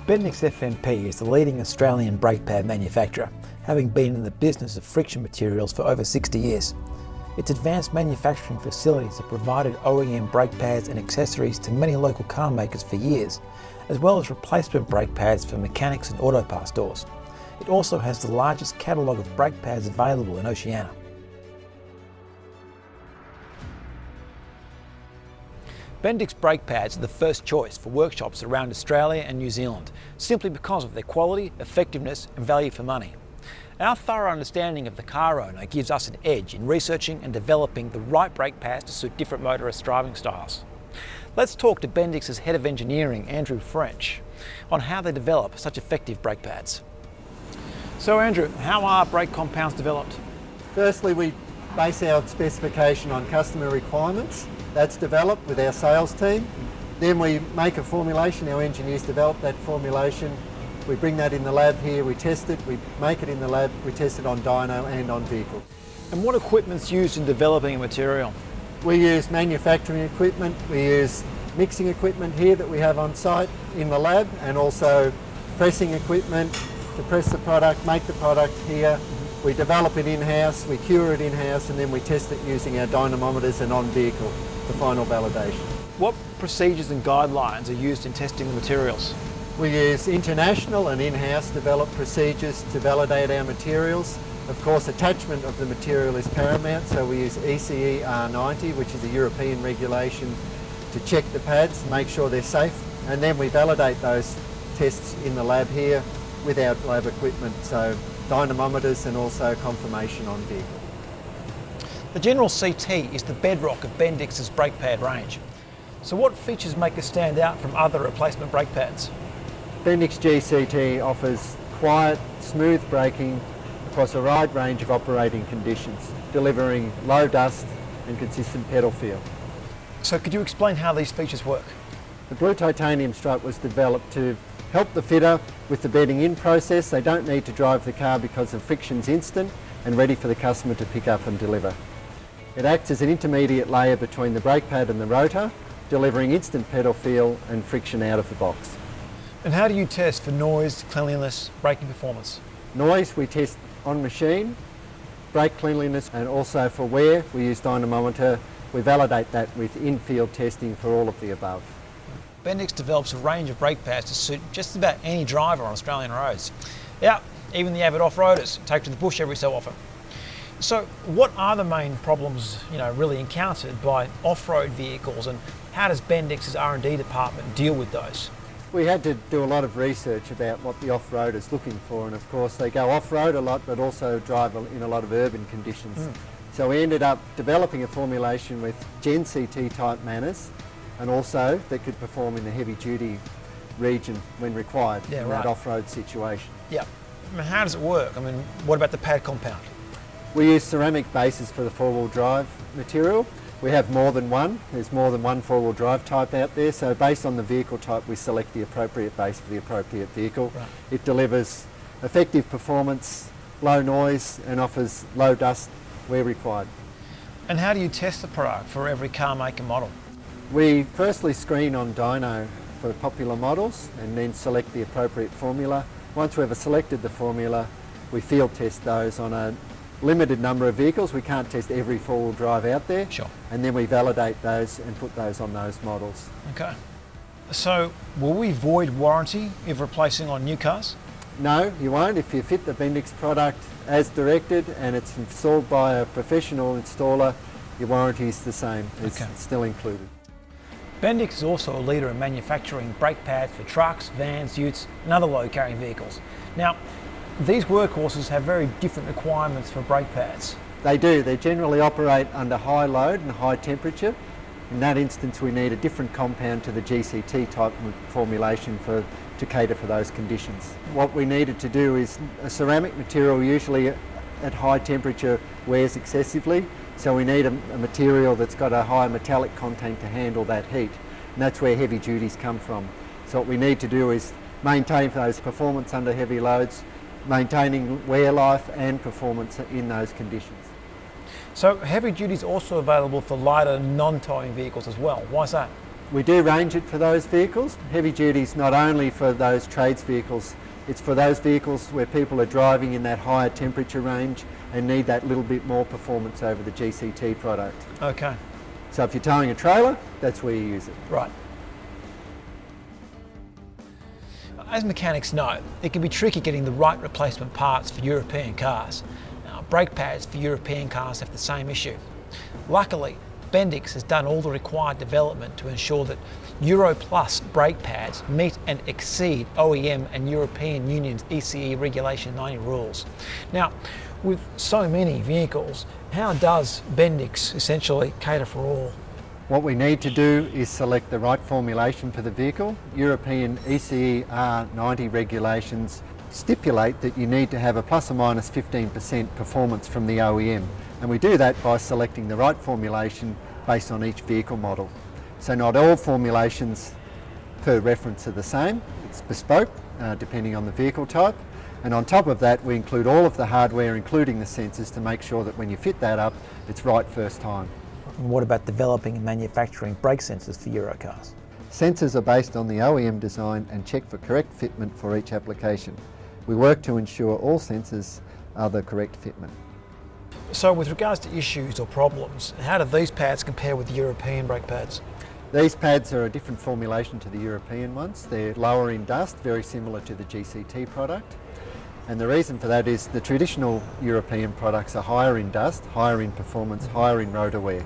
Bendix FMP is the leading Australian brake pad manufacturer, having been in the business of friction materials for over 60 years. Its advanced manufacturing facilities have provided OEM brake pads and accessories to many local car makers for years, as well as replacement brake pads for mechanics and auto parts stores. It also has the largest catalogue of brake pads available in Oceania. Bendix brake pads are the first choice for workshops around Australia and New Zealand, simply because of their quality, effectiveness and value for money. Our thorough understanding of the car owner gives us an edge in researching and developing the right brake pads to suit different motorist driving styles. Let's talk to Bendix's Head of Engineering, Andrew French, on how they develop such effective brake pads. So Andrew, how are brake compounds developed? Firstly, we base our specification on customer requirements. That's developed with our sales team. Then we make a formulation, our engineers develop that formulation. We bring that in the lab here, we test it, we make it in the lab, we test it on dyno and on vehicle. And what equipment's used in developing a material? We use manufacturing equipment, we use mixing equipment here that we have on site in the lab, and also pressing equipment to press the product, make the product here. We develop it in-house, we cure it in-house, and then we test it using our dynamometers and on vehicle for final validation. What procedures and guidelines are used in testing the materials? We use international and in-house developed procedures to validate our materials. Of course, attachment of the material is paramount, so we use ECE R90, which is a European regulation, to check the pads, make sure they're safe, and then we validate those tests in the lab here with our lab equipment, so dynamometers and also confirmation on vehicle. The General CT is the bedrock of Bendix's brake pad range. So what features make it stand out from other replacement brake pads? Bendix GCT offers quiet, smooth braking across a wide range of operating conditions, delivering low dust and consistent pedal feel. So could you explain how these features work? The blue titanium strut was developed to help the fitter with the bedding in process. They don't need to drive the car because the friction's instant and ready for the customer to pick up and deliver. It acts as an intermediate layer between the brake pad and the rotor, delivering instant pedal feel and friction out of the box. And how do you test for noise, cleanliness, braking performance? Noise we test on machine, brake cleanliness, and also for wear we use dynamometer. We validate that with in-field testing for all of the above. Bendix develops a range of brake pads to suit just about any driver on Australian roads. Yeah, even the avid off-roaders take to the bush every so often. So what are the main problems really encountered by off-road vehicles, and how does Bendix's R&D department deal with those? We had to do a lot of research about what the off-roader's looking for, and of course they go off-road a lot but also drive in a lot of urban conditions. So we ended up developing a formulation with Gen CT type manners, and also that could perform in the heavy duty region when required in that off-road situation. Yeah. How does it work? What about the pad compound? We use ceramic bases for the four-wheel drive material. We have more than one. There's more than one four-wheel drive type out there, so based on the vehicle type we select the appropriate base for the appropriate vehicle. Right. It delivers effective performance, low noise and offers low dust where required. And how do you test the product for every car make and model? We firstly screen on dyno for popular models and then select the appropriate formula. Once we've selected the formula, we field test those on a limited number of vehicles. We can't test every four-wheel drive out there. Sure. And then we validate those and put those on those models. Okay. So will we void warranty if replacing on new cars? No, you won't. If you fit the Bendix product as directed and it's installed by a professional installer, your warranty is the same. It's still included. Bendix is also a leader in manufacturing brake pads for trucks, vans, utes and other load-carrying vehicles. Now, these workhorses have very different requirements for brake pads. They do. They generally operate under high load and high temperature. In that instance, we need a different compound to the GCT type formulation to cater for those conditions. What we needed to do is a ceramic material usually at high temperature wears excessively, so we need a material that's got a high metallic content to handle that heat, and that's where heavy duties come from. So what we need to do is maintain those performance under heavy loads, maintaining wear life and performance in those conditions. So heavy duty is also available for lighter non-towing vehicles as well. Why is that? We do range it for those vehicles. Heavy duty is not only for those trades vehicles, it's for those vehicles where people are driving in that higher temperature range and need that little bit more performance over the GCT product. Okay. So if you're towing a trailer, that's where you use it. Right. As mechanics know, it can be tricky getting the right replacement parts for European cars. Now, brake pads for European cars have the same issue. Luckily, Bendix has done all the required development to ensure that Euro Plus brake pads meet and exceed OEM and European Union's ECE Regulation 90 rules. Now, with so many vehicles, how does Bendix essentially cater for all? What we need to do is select the right formulation for the vehicle. European ECE R90 regulations stipulate that you need to have a plus or minus 15% performance from the OEM, and we do that by selecting the right formulation based on each vehicle model. So not all formulations per reference are the same, it's bespoke depending on the vehicle type, and on top of that we include all of the hardware including the sensors to make sure that when you fit that up it's right first time. And what about developing and manufacturing brake sensors for Euro cars? Sensors are based on the OEM design and check for correct fitment for each application. We work to ensure all sensors are the correct fitment. So with regards to issues or problems, how do these pads compare with the European brake pads? These pads are a different formulation to the European ones. They're lower in dust, very similar to the GCT product. And the reason for that is the traditional European products are higher in dust, higher in performance, higher in rotor wear.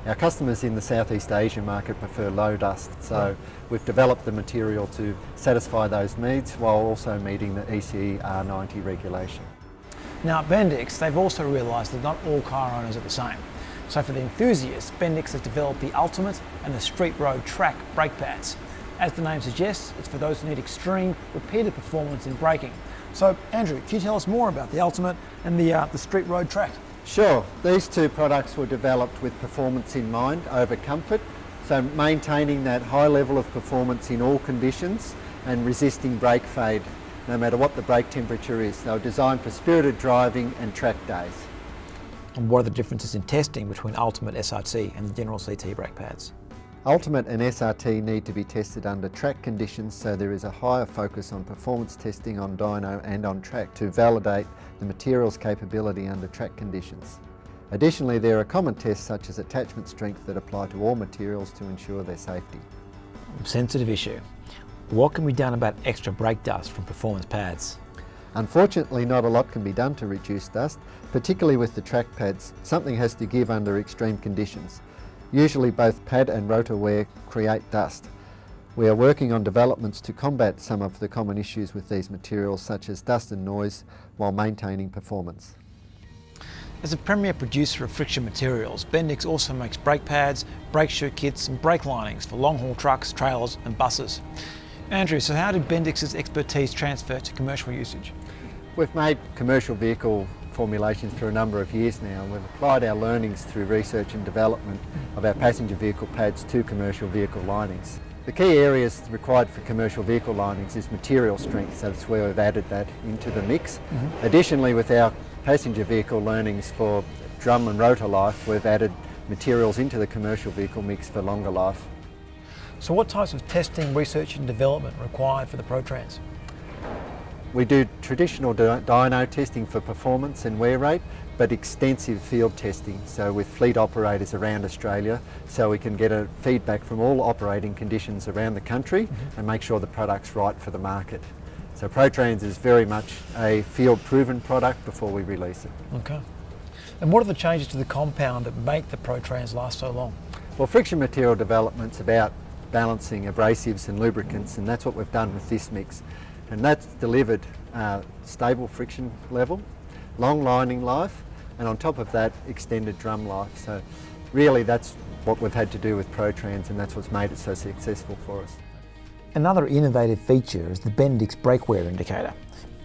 Our customers in the Southeast Asia market prefer low dust, so we've developed the material to satisfy those needs while also meeting the ECE R90 regulation. Now at Bendix, they've also realised that not all car owners are the same. So for the enthusiasts, Bendix has developed the Ultimate and the Street Road Track brake pads. As the name suggests, it's for those who need extreme, repeated performance in braking. So Andrew, can you tell us more about the Ultimate and the Street Road Track? Sure. These two products were developed with performance in mind over comfort, so maintaining that high level of performance in all conditions and resisting brake fade no matter what the brake temperature is. They were designed for spirited driving and track days. And what are the differences in testing between Ultimate SRT and the general CT brake pads? Ultimate and SRT need to be tested under track conditions, so there is a higher focus on performance testing on dyno and on track to validate the material's capability under track conditions. Additionally, there are common tests such as attachment strength that apply to all materials to ensure their safety. Sensitive issue. What can be done about extra brake dust from performance pads? Unfortunately, not a lot can be done to reduce dust, particularly with the track pads. Something has to give under extreme conditions. Usually both pad and rotor wear create dust. We are working on developments to combat some of the common issues with these materials such as dust and noise while maintaining performance. As a premier producer of friction materials, Bendix also makes brake pads, brake shoe kits and brake linings for long-haul trucks, trailers and buses. Andrew, so how did Bendix's expertise transfer to commercial usage? We've made commercial vehicle formulations for a number of years now. We've applied our learnings through research and development of our passenger vehicle pads to commercial vehicle linings. The key areas required for commercial vehicle linings is material strength, so that's where we've added that into the mix. Additionally, with our passenger vehicle learnings for drum and rotor life, we've added materials into the commercial vehicle mix for longer life. So what types of testing, research and development are required for the ProTrans? We do traditional dyno testing for performance and wear rate, but extensive field testing, so with fleet operators around Australia, so we can get a feedback from all operating conditions around the country and make sure the product's right for the market. So ProTrans is very much a field-proven product before we release it. Okay. And what are the changes to the compound that make the ProTrans last so long? Well, friction material development's about balancing abrasives and lubricants, and that's what we've done with this mix. And that's delivered stable friction level, long lining life, and on top of that, extended drum life. So really that's what we've had to do with ProTrans, and that's what's made it so successful for us. Another innovative feature is the Bendix brake wear indicator.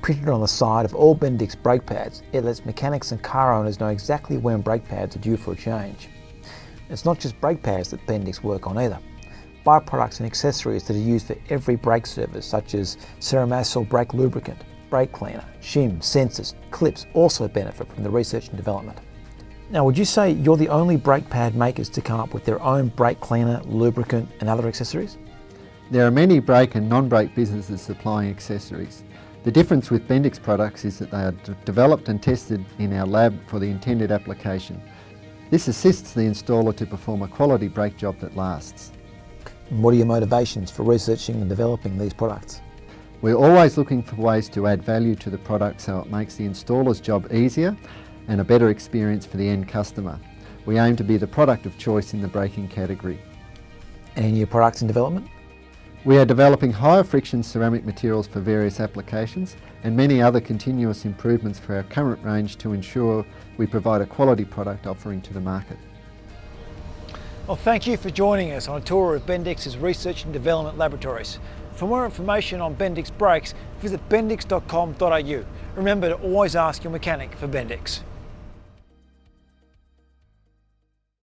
Printed on the side of all Bendix brake pads, it lets mechanics and car owners know exactly when brake pads are due for a change. It's not just brake pads that Bendix work on either. Byproducts and accessories that are used for every brake service, such as Ceramasol brake lubricant, brake cleaner, shim, sensors, clips, also benefit from the research and development. Now, would you say you're the only brake pad makers to come up with their own brake cleaner, lubricant and other accessories? There are many brake and non-brake businesses supplying accessories. The difference with Bendix products is that they are developed and tested in our lab for the intended application. This assists the installer to perform a quality brake job that lasts. And what are your motivations for researching and developing these products? We're always looking for ways to add value to the product so it makes the installer's job easier and a better experience for the end customer. We aim to be the product of choice in the braking category. Any new products in development? We are developing higher friction ceramic materials for various applications and many other continuous improvements for our current range to ensure we provide a quality product offering to the market. Well, thank you for joining us on a tour of Bendix's research and development laboratories. For more information on Bendix brakes, visit Bendix.com.au. Remember to always ask your mechanic for Bendix.